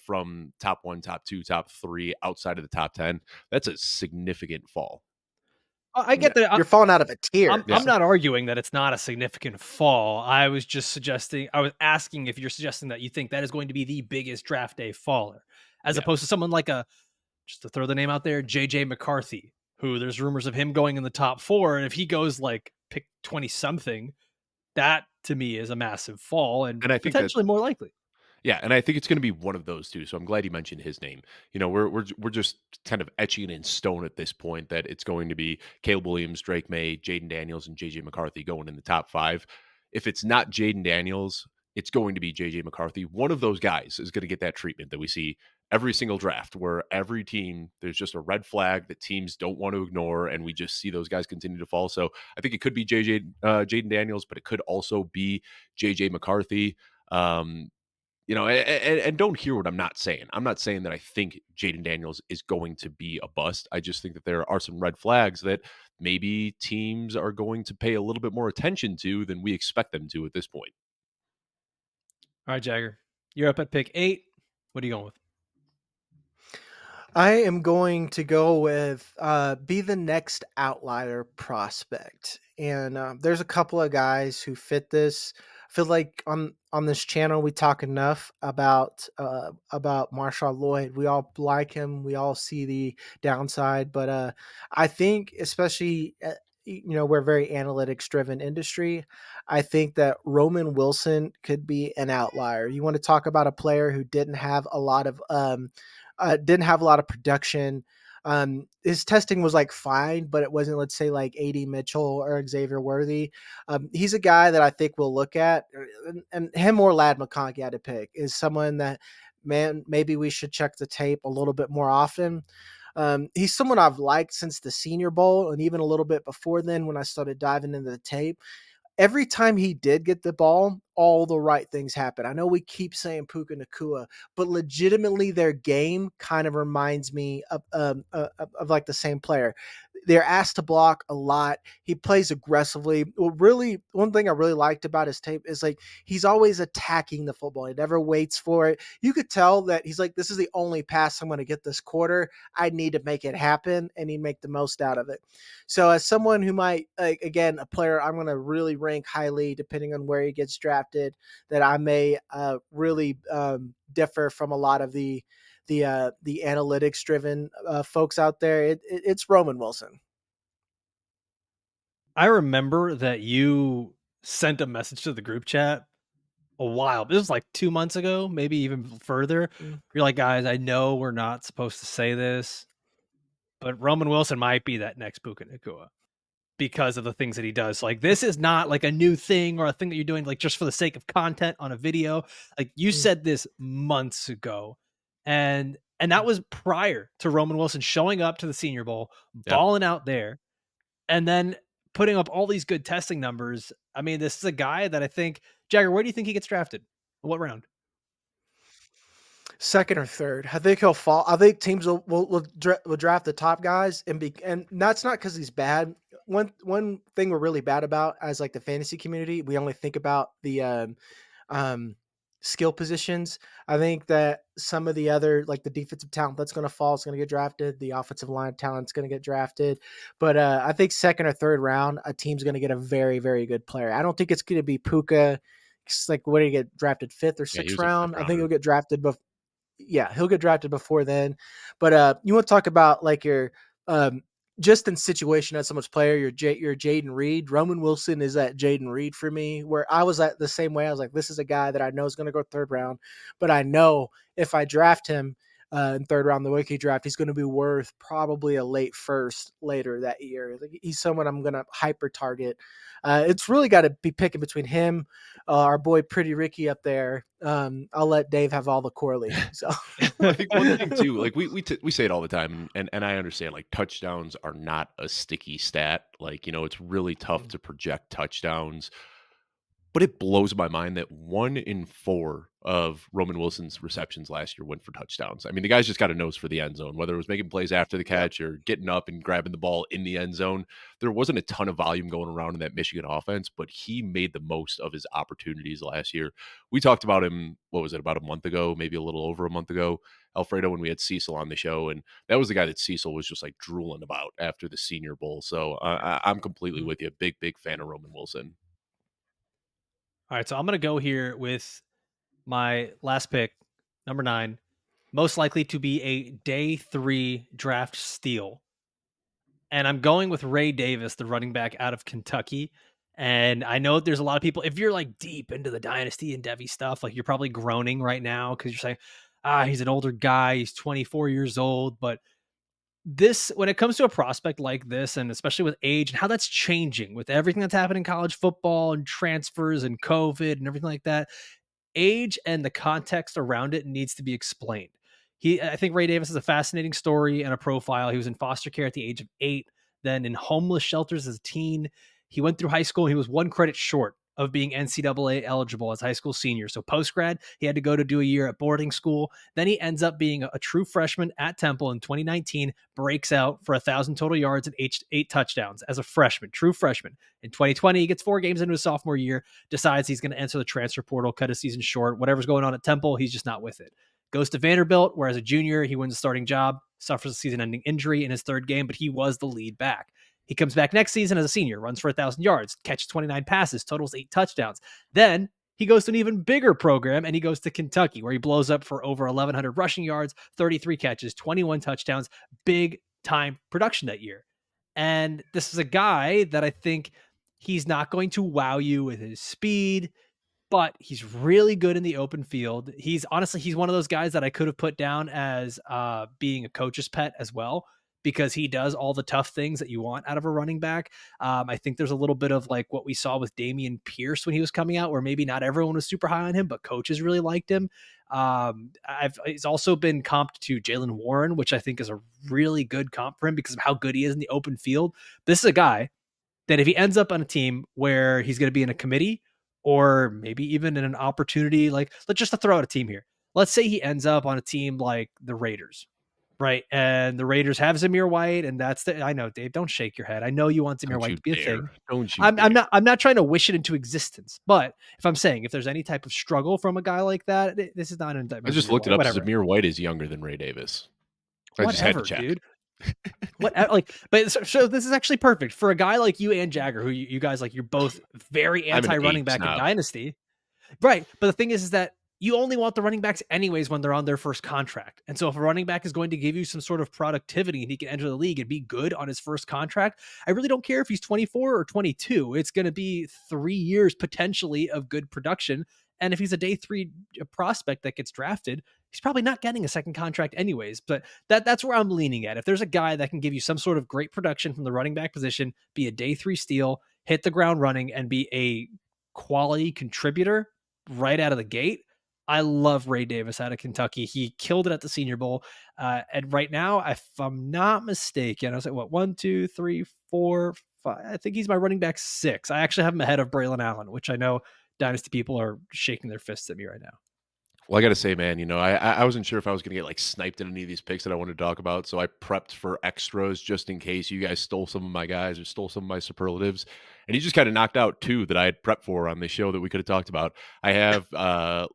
from top 1, top 2, top 3 outside of the top 10, that's a significant fall. I Yeah. get that. You're falling out of a tier. I'm not arguing that it's not a significant fall. I was just I was asking if you're suggesting that you think that is going to be the biggest draft day faller, as Yeah. opposed to someone like just to throw the name out there, JJ McCarthy, who there's rumors of him going in the top 4. And if he goes like pick 20 something, that to me is a massive fall and And I think that potentially more likely. Yeah, and I think it's going to be one of those two. So I'm glad you mentioned his name. We're just kind of etching in stone at this point that it's going to be Caleb Williams, Drake May, Jayden Daniels, and JJ McCarthy going in the top 5. If it's not Jayden Daniels, it's going to be JJ McCarthy. One of those guys is going to get that treatment that we see every single draft, where every team there's just a red flag that teams don't want to ignore, and we just see those guys continue to fall. So I think it could be Jayden Daniels, but it could also be JJ McCarthy. Um, and don't hear what I'm not saying. I'm not saying that I think Jayden Daniels is going to be a bust. I just think that there are some red flags that maybe teams are going to pay a little bit more attention to than we expect them to at this point. All right, Jagger, you're up at pick 8. What are you going with? I am going to go with be the next outlier prospect, and there's a couple of guys who fit this. I feel like on this channel we talk enough about Marshawn Lloyd. We all like him. We all see the downside, but I think especially. We're a very analytics driven industry. I think that Roman Wilson could be an outlier. You want to talk about a player who didn't have a lot of production. His testing was like fine, but it wasn't, let's say, like AD Mitchell or Xavier Worthy. He's a guy that I think we'll look at, and him or Lad McConkey to pick is someone that, man, maybe we should check the tape a little bit more often. He's someone I've liked since the Senior Bowl, and even a little bit before then when I started diving into the tape. Every time he did get the ball, all the right things happen. I know we keep saying Puka Nacua, but legitimately their game kind of reminds me of like the same player. They're asked to block a lot. He plays aggressively. Well, really, one thing I really liked about his tape is like he's always attacking the football. He never waits for it. You could tell that he's like, this is the only pass I'm going to get this quarter. I need to make it happen, and he'd make the most out of it. So as someone who might, like, again, a player I'm going to really rank highly depending on where he gets drafted, that I may really differ from a lot of the analytics driven folks out there. It's Roman Wilson. I remember that you sent a message to the group chat a while. This was like 2 months ago, maybe even further. You're like, guys, I know we're not supposed to say this, but Roman Wilson might be that next Puka Nacua because of the things that he does. Like, this is not like a new thing or a thing that you're doing like just for the sake of content on a video. Like, you said this months ago, and that was prior to Roman Wilson showing up to the Senior Bowl, balling out there, and then putting up all these good testing numbers. I mean, this is a guy that I think, Jagger, where do you think he gets drafted? What round? Second or third. I think he'll fall. I think teams will draft the top guys, and that's not because he's bad. One thing we're really bad about as like the fantasy community, we only think about the skill positions. I think that some of the other, like the defensive talent that's going to fall is going to get drafted. The offensive line talent's going to get drafted. But I think second or third round, a team's going to get a very, very good player. I don't think it's going to be Puka. It's like, what did he get drafted? Fifth or sixth round? I think he'll get drafted he'll get drafted before then. But you want to talk about like your just in situation as someone's player, your Jayden Reed. Roman Wilson is that Jayden Reed for me, where I was at the same way. I was like, this is a guy that I know is going to go third round, but I know if I draft him, in third round the rookie draft, he's going to be worth probably a late first later that year. Like, he's someone I'm going to hyper target. It's really got to be picking between him, our boy Pretty Ricky up there. I'll let Dave have all the Corley. So Well, I think one thing too, like we say it all the time, and I understand like touchdowns are not a sticky stat. Like, it's really tough to project touchdowns. But it blows my mind that 1 in 4 of Roman Wilson's receptions last year went for touchdowns. I mean, the guy's just got a nose for the end zone, whether it was making plays after the catch or getting up and grabbing the ball in the end zone. There wasn't a ton of volume going around in that Michigan offense, but he made the most of his opportunities last year. We talked about him, what was it, about a month ago, maybe a little over a month ago, Alfredo, when we had Cecil on the show. And that was the guy that Cecil was just like drooling about after the Senior Bowl. So I'm completely with you. Big, big fan of Roman Wilson. All right, so I'm going to go here with my last pick, number 9, most likely to be a day 3 draft steal. And I'm going with Ray Davis, the running back out of Kentucky. And I know there's a lot of people, if you're like deep into the Dynasty and Devy stuff, like you're probably groaning right now because you're saying, he's an older guy, he's 24 years old. But when it comes to a prospect like this, and especially with age and how that's changing with everything that's happening in college football and transfers and COVID and everything like that, age and the context around it needs to be explained. I think Ray Davis is a fascinating story and a profile. He was in foster care at the age of 8, then in homeless shelters as a teen. He went through high school and he was 1 credit short of being NCAA eligible as a high school senior. So post-grad, he had to go to do a year at boarding school. Then he ends up being a true freshman at Temple in 2019, breaks out for 1,000 total yards and 8 touchdowns as a freshman, true freshman. In 2020, he gets 4 games into his sophomore year, decides he's going to enter the transfer portal, cut a season short. Whatever's going on at Temple, he's just not with it. Goes to Vanderbilt, where as a junior, he wins a starting job, suffers a season-ending injury in his 3rd game, but he was the lead back. He comes back next season as a senior, runs for 1,000 yards, catches 29 passes, totals 8 touchdowns. Then he goes to an even bigger program, and he goes to Kentucky, where he blows up for over 1,100 rushing yards, 33 catches, 21 touchdowns, big time production that year. And this is a guy that I think he's not going to wow you with his speed, but he's really good in the open field. He's one of those guys that I could have put down as being a coach's pet as well, because he does all the tough things that you want out of a running back. I think there's a little bit of like what we saw with Dameon Pierce when he was coming out, where maybe not everyone was super high on him, but coaches really liked him. He's also been comped to Jaylen Warren, which I think is a really good comp for him because of how good he is in the open field. This is a guy that if he ends up on a team where he's going to be in a committee or maybe even in an opportunity, like let's just throw out a team here. Let's say he ends up on a team like the Raiders, right? And the Raiders have Zamir White, and I know, Dave, don't shake your head. I know you want Zamir White to be a thing. Don't you? I'm not trying to wish it into existence, but if there's any type of struggle from a guy like that, this is not an indictment. I just looked it up. Whatever. Zamir White is younger than Ray Davis. I Whatever, just had to check. Dude. So this is actually perfect for a guy like you and Jagger, who you guys like. You're both very anti-running back in Dynasty, right? But the thing is that you only want the running backs anyways when they're on their first contract. And so if a running back is going to give you some sort of productivity and he can enter the league and be good on his first contract, I really don't care if he's 24 or 22. It's going to be 3 years potentially of good production. And if he's a day 3 prospect that gets drafted, he's probably not getting a second contract anyways. But that's where I'm leaning at. If there's a guy that can give you some sort of great production from the running back position, be a day 3 steal, hit the ground running, and be a quality contributor right out of the gate, I love Ray Davis out of Kentucky. He killed it at the Senior Bowl. And right now, if I'm not mistaken, I was like, 1, 2, 3, 4, 5. I think he's my running back 6. I actually have him ahead of Braylon Allen, which I know Dynasty people are shaking their fists at me right now. Well, I got to say, man, I wasn't sure if I was going to get like sniped in any of these picks that I wanted to talk about. So I prepped for extras just in case you guys stole some of my guys or stole some of my superlatives. And he just kind of knocked out 2 that I had prepped for on the show that we could have talked about. I have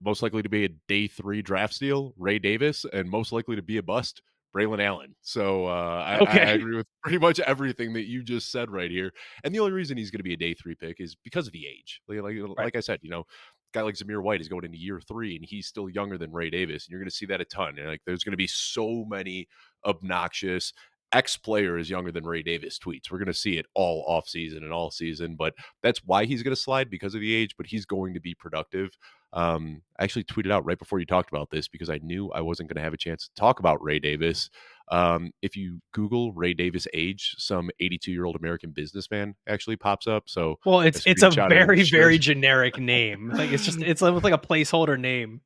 most likely to be a day 3 draft steal, Ray Davis, and most likely to be a bust, Braylon Allen. So I agree with pretty much everything that you just said right here. And the only reason he's going to be a day 3 pick is because of the age. Like I said, guy like Zamir White is going into year 3 and he's still younger than Ray Davis. And you're going to see that a ton. And like, there's going to be so many obnoxious X player is younger than Ray Davis tweets. We're going to see it all off season and all season, but that's why he's going to slide because of the age, but he's going to be productive. I actually tweeted out right before you talked about this because I knew I wasn't going to have a chance to talk about Ray Davis. If you Google Ray Davis age, some 82-year-old American businessman actually pops up. So well, it's a very generic name. Like it's like a placeholder name.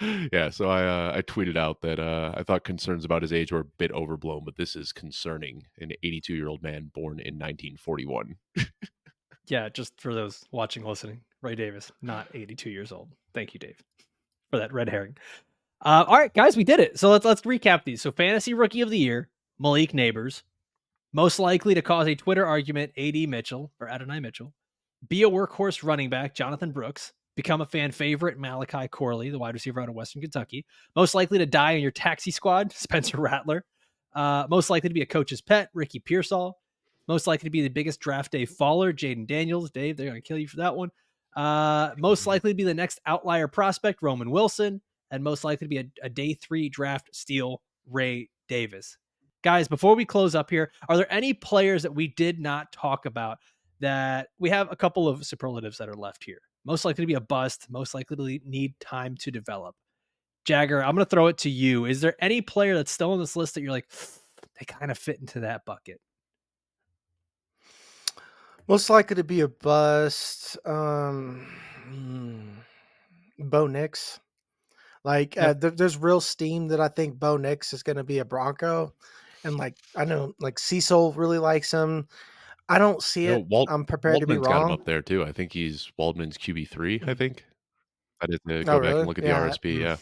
Yeah, so I tweeted out that I thought concerns about his age were a bit overblown, but this is concerning. An 82-year-old man born in 1941. Yeah, just for those watching, listening, Ray Davis, not 82 years old. Thank you, Dave, for that red herring. All right, guys, we did it. So let's recap these. So fantasy rookie of the year, Malik Nabers. Most likely to cause a Twitter argument, Adonai Mitchell. Be a workhorse running back, Jonathan Brooks. Become a fan favorite, Malachi Corley, the wide receiver out of Western Kentucky. Most likely to die in your taxi squad, Spencer Rattler. Most likely to be a coach's pet, Ricky Pearsall. Most likely to be the biggest draft day faller, Jayden Daniels. Dave, they're going to kill you for that one. Most likely to be the next outlier prospect, Roman Wilson. And most likely to be a day 3 draft steal, Ray Davis. Guys, before we close up here, are there any players that we did not talk about that we have a couple of superlatives that are left here? Most likely to be a bust, most likely to need time to develop. Jagger, I'm going to throw it to you. Is there any player that's still on this list that you're like, they kind of fit into that bucket? Most likely to be a bust. Bo Nix. Like, Yep. there's real steam that I think Bo Nix is going to be a Bronco. And, like, I know, like, Cecil really likes him. I don't see it. I'm prepared to be Waldman's got him wrong. up there, too. I think he's Waldman's QB3, I think. I did go back really? and look at the RSP, yeah.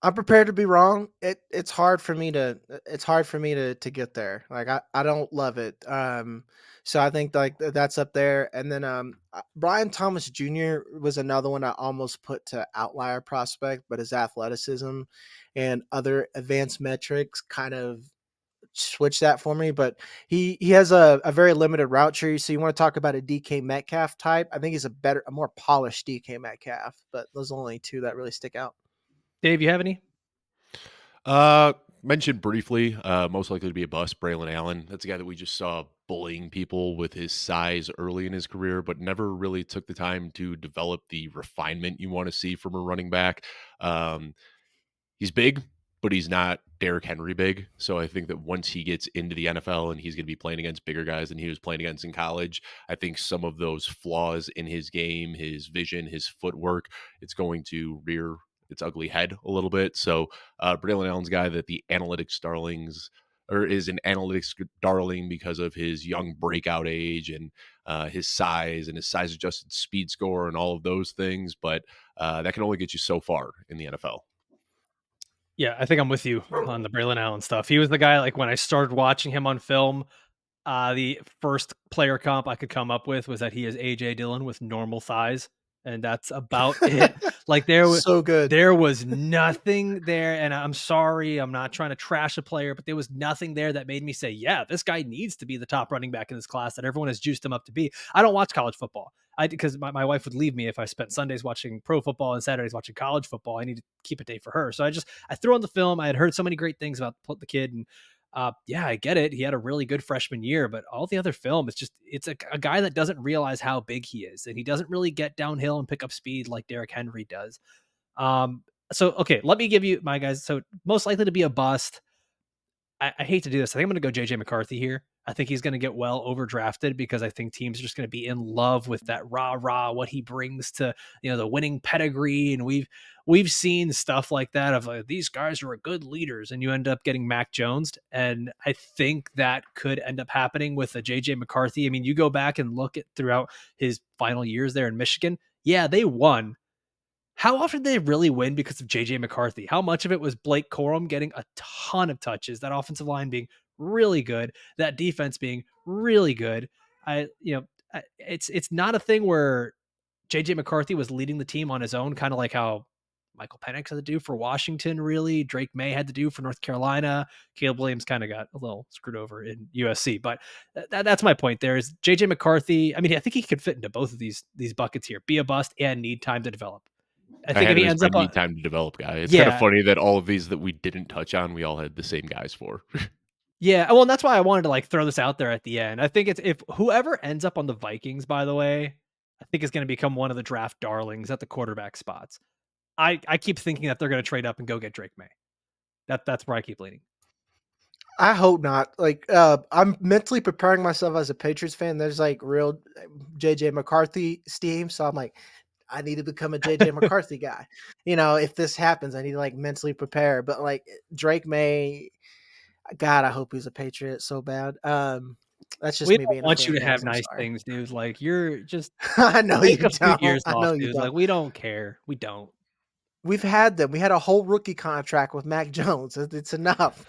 I'm prepared to be wrong. It's hard for me to get there. Like I don't love it. So I think like that's up there. And then Brian Thomas Jr. was another one I almost put to outlier prospect, but his athleticism and other advanced metrics kind of switch that for me. But he has a very limited route tree. So you want to talk about a DK Metcalf type? I think he's a more polished DK Metcalf. But those are only two that really stick out. Dave, you have any? Mentioned briefly, most likely to be a bust, Braylon Allen. That's a guy that we just saw bullying people with his size early in his career, but never really took the time to develop the refinement you want to see from a running back. He's big, but he's not Derrick Henry big. So I think that once he gets into the NFL and he's going to be playing against bigger guys than he was playing against in college, I think some of those flaws in his game, his vision, his footwork, it's going to rear its ugly head a little bit. So Braylon Allen's guy that the analytics darlings or is an analytics darling because of his young breakout age and his size and his size adjusted speed score and all of those things. But that can only get you so far in the NFL. Yeah, I think I'm with you on the Braylon Allen stuff. He was the guy, like when I started watching him on film, the first player comp I could come up with was that he is AJ Dillon with normal thighs. And that's about it. Like there was so good. There was nothing there. And I'm sorry, I'm not trying to trash a player, but there was nothing there that made me say, yeah, this guy needs to be the top running back in this class that everyone has juiced him up to be. I don't watch college football. Because my wife would leave me if I spent Sundays watching pro football and Saturdays watching college football. I need to keep a day for her. So I threw on the film. I had heard so many great things about the kid, and yeah, I get it. He had a really good freshman year, but all the other film, it's a guy that doesn't realize how big he is, and he doesn't really get downhill and pick up speed like Derrick Henry does. So okay, let me give you my guys. So most likely to be a bust. I hate to do this. I think I'm going to go JJ McCarthy here. I think he's going to get well overdrafted because I think teams are just going to be in love with that rah, what he brings to, the winning pedigree. And we've seen stuff like that of like, these guys are good leaders, and you end up getting Mac Jones. And I think that could end up happening with a JJ McCarthy. I mean, you go back and look at throughout his final years there in Michigan. Yeah, they won. How often did they really win because of JJ McCarthy? How much of it was Blake Corum getting a ton of touches, that offensive line being really good, that defense being really good? It's not a thing where JJ McCarthy was leading the team on his own, kind of like how Michael Penix had to do for Washington, really. Drake May had to do for North Carolina. Caleb Williams kind of got a little screwed over in USC. But that's my point there is JJ McCarthy. I mean, I think he could fit into both of these buckets here. Be a bust and need time to develop. I think if he ends up need time to develop guy. It's kind of funny that all of these that we didn't touch on, we all had the same guys for. Yeah, well, and that's why I wanted to like throw this out there at the end. I think it's if whoever ends up on the Vikings, by the way, I think is going to become one of the draft darlings at the quarterback spots. I keep thinking that they're going to trade up and go get Drake May. That's where I keep leaning. I hope not. Like, I'm mentally preparing myself as a Patriots fan. There's like real JJ McCarthy steam, so I'm like, I need to become a JJ McCarthy guy. You know, if this happens, I need to like mentally prepare. But like Drake May, God, I hope he's a Patriot so bad. That's just we me don't being. Want you to have I'm nice sorry. things, dude. Like you're just. I know you don't. Years I off, know you dude. don't. Like we don't care. We don't. We've had them. We had a whole rookie contract with Mac Jones. It's enough.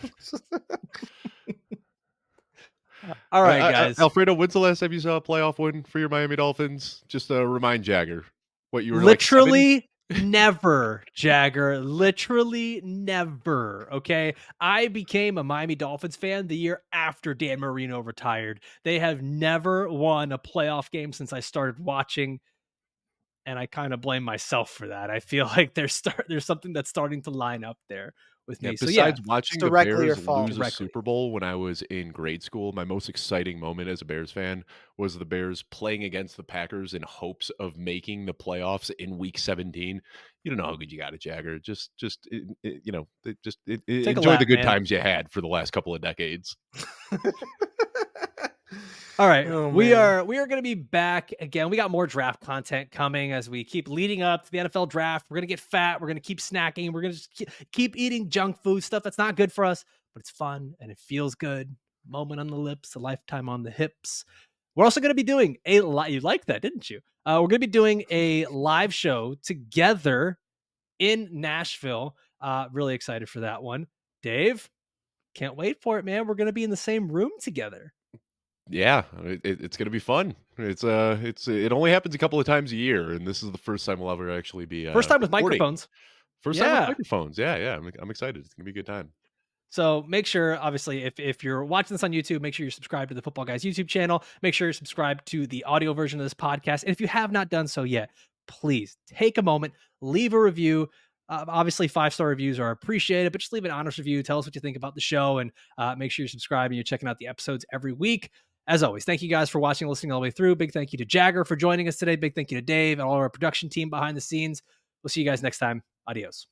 All right, guys. Alfredo, when's the last time you saw a playoff win for your Miami Dolphins? Just remind Jagger what you were literally never, Jagger. Literally never. Okay. I became a Miami Dolphins fan the year after Dan Marino retired. They have never won a playoff game since I started watching. And I kind of blame myself for that. I feel like there's something that's starting to line up there with me. Besides watching the Bears lose a directly. Super Bowl when I was in grade school, my most exciting moment as a Bears fan was the Bears playing against the Packers in hopes of making the playoffs in Week 17. You don't know how good you got it, Jagger. Just enjoy the good times you had for the last couple of decades. All right, we are going to be back again. We got more draft content coming as we keep leading up to the NFL draft. We're going to get fat. We're going to keep snacking. We're going to keep eating junk food stuff that's not good for us, but it's fun and it feels good. Moment on the lips, a lifetime on the hips. We're also going to be doing you liked that, didn't you? We're going to be doing a live show together in Nashville. Really excited for that one. Dave, can't wait for it, man. We're going to be in the same room together. Yeah, it's going to be fun. It only happens a couple of times a year, and this is the first time we'll ever actually be first time with recording. microphones. First time with microphones. Yeah. I'm excited. It's going to be a good time. So make sure, obviously, if you're watching this on YouTube, make sure you're subscribed to the Football Guys YouTube channel. Make sure you're subscribed to the audio version of this podcast. And if you have not done so yet, please take a moment, leave a review. Obviously, 5-star reviews are appreciated, but just leave an honest review. Tell us what you think about the show, and make sure you're subscribed and you're checking out the episodes every week. As always, thank you guys for watching and listening all the way through. Big thank you to Jagger for joining us today. Big thank you to Dave and all our production team behind the scenes. We'll see you guys next time. Adios.